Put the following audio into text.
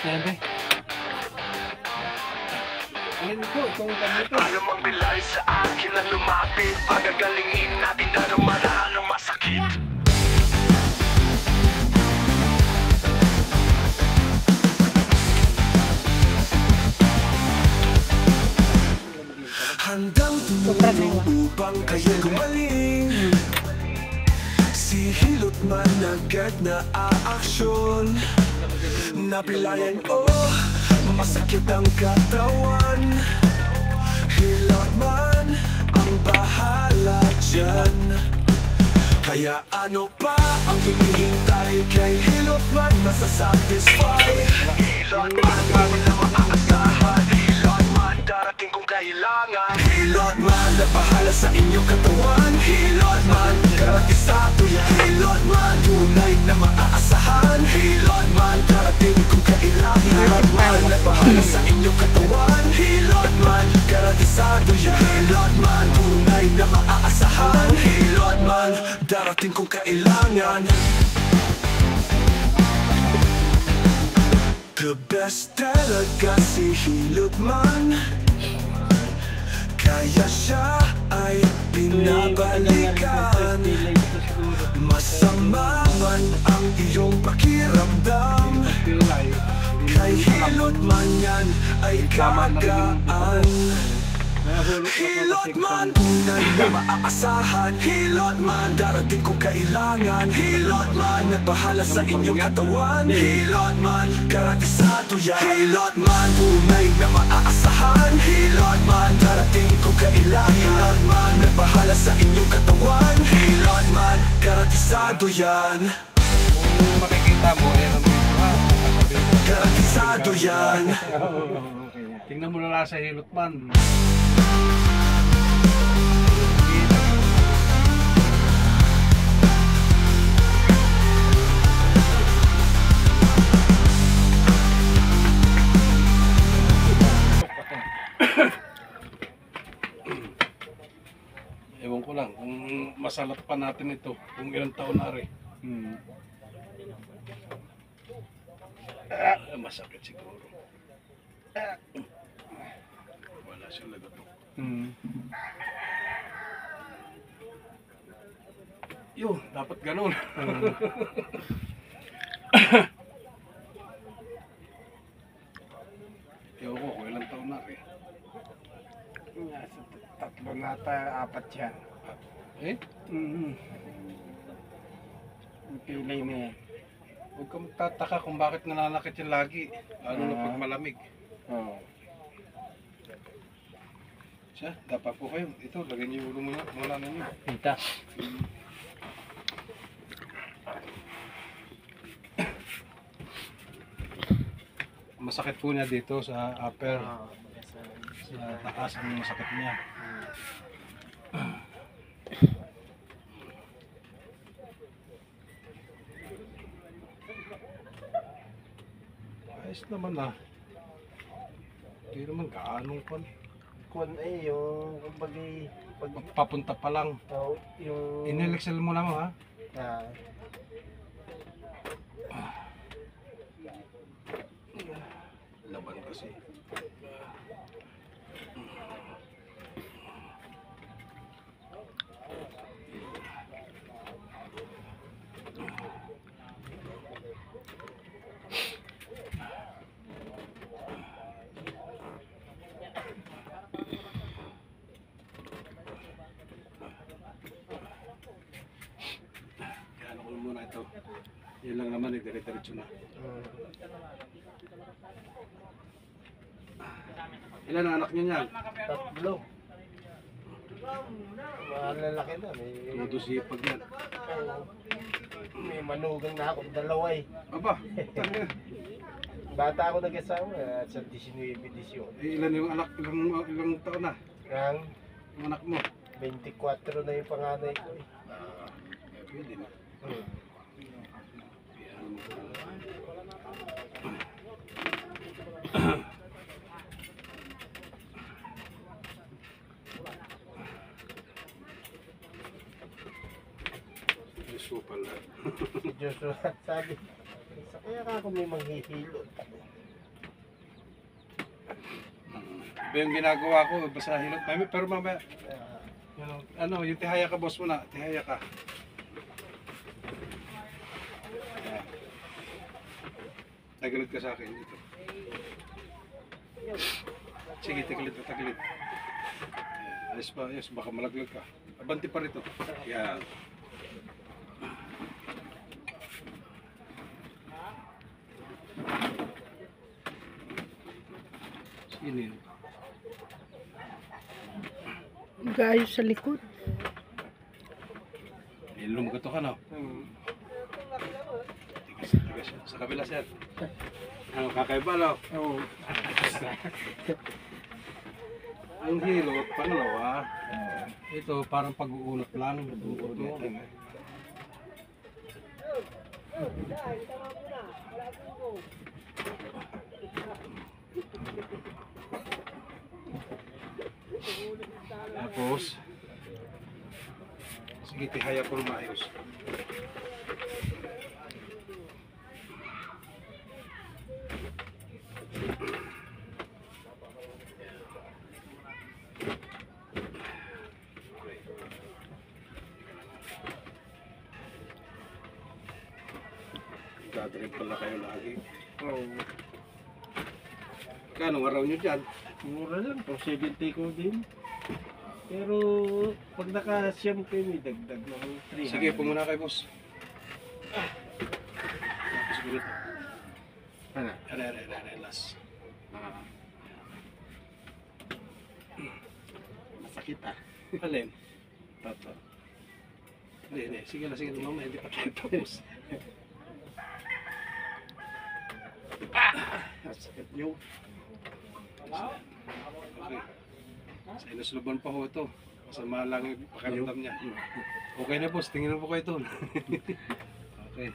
Siyempre. Ayun po, itong ganito. Alam ang bilay sa akin na lumapit. Pagagalingin natin na naman ang masakit. Handang tumulong upang kayo'y gumaling. Si Hilot man agad na aaksyon. Napilayan masakit ang katawan. Hilot man ang bahala dyan. Kaya ano pa ang hinihintay kay Hilot man masasatisfy. Hilot man kami na maaasahan. Hilot man darating kung kailangan. Hilot man na bahala sa inyong katawan. Hilot man garantisado yan. Hilot man tunay na maaasahan. Hilot man darating kung kailangan. Hilot man na bahala sa inyong katawan. Hilot man garantisado yan. Hilot man tunay na maaasahan. Hilot man darating kung kailangan. The best talaga si Hilot man. Kaya siya ay pinabalikan. Masama man ang iyong pakiramdam. Kay Hilot man yan ay kagaan. Hilot man tunay na maaasahan. Hilot man darating kung kailangan. Hilot man nagbahala sa inyong katawan. Hilot man garantisado yan. Hilot man tunay na maaasahan. Hilot man darating kung kailangan. Hilot man nagbahala sa inyong katawan. Hilot man garantisado yan. Kung makikita mo, ayan ang video ha. Garantisado yan. Tingnan mo na lang sa Hilot man. Ewan ko lang kung masalat pa natin ito kung ilang taon na rin. Masakit siguro. Wala siyang nagatok. Yun, dapat ganun. Ewan ko kung ilang taon na rin. Tatlo na tayo, apat yan. Eh? Ang pilay na yan. Huwag kang tataka kung bakit nananakit yan lagi. Ano na pag malamig. Oo. Siya, dapat po kayo. Ito, lagyan niyo ulo muna ninyo. Pita. Masakit po niya dito sa upper. Sa taas ang masakit niya. Ayos naman ah. Hindi naman gaanong kon. Kung ay yung kumbagay pag Papunta pa lang. yung Inelexel mo lang ha. Laban kasi. Kaya ko muna ito. Yan lang naman, dire-diretso na. Ilan ang anak niya niyan? tatlo. Malalaki na. Todo sipag yan. May manugang na ako, dalawa eh. Aba, tangin. Bata ako nag-asawa sa 19-18. Ilan yung anak, ilang taon na? Ang Yung anak mo? 24 na yung panganay ko eh. Pwede na. Joshua pala. Si Joshua sabi, sa kaya ka ako may manghihilot. Iba yung ginagawa ko, basta hilot. Pero mamaya, yung tihaya ka boss muna, tihaya ka. Ayan. Tagilid ka sa akin dito. Sige, tagilid ka, tagilid. Ayan. Ayos ba, ayos, baka malaglag ka. Abanti pa rito. Yan. Sinin. Gaayos sa likod. Lumagato ka na. Tigas, tigas. Sa kabila, sir. Ano, kakaiba, no? Oo. Ang hilot, pangalawa. Ito, parang pag-uunat lang. Uunitin. Tapos, sige, tihaya ko na maayos. Dadrip pala kayo lagi. Oo. Kano araw nyo dyan? Mura lang po, 70 ko din. Pero pag nakasyam kayo, may dagdag ng 300. Sige, pumuna kayo, boss. Siguro ito. Ano? Last. Masakit ah. Alin? Tato. Hindi. Sige lang, mamaya hindi pa tayo tapos. Masakit yung. Okay. Sa inusluban pa ho ito. Masama lang yung pakiramdam niya. Okay na, boss. Tingnan po kayo ito. Okay.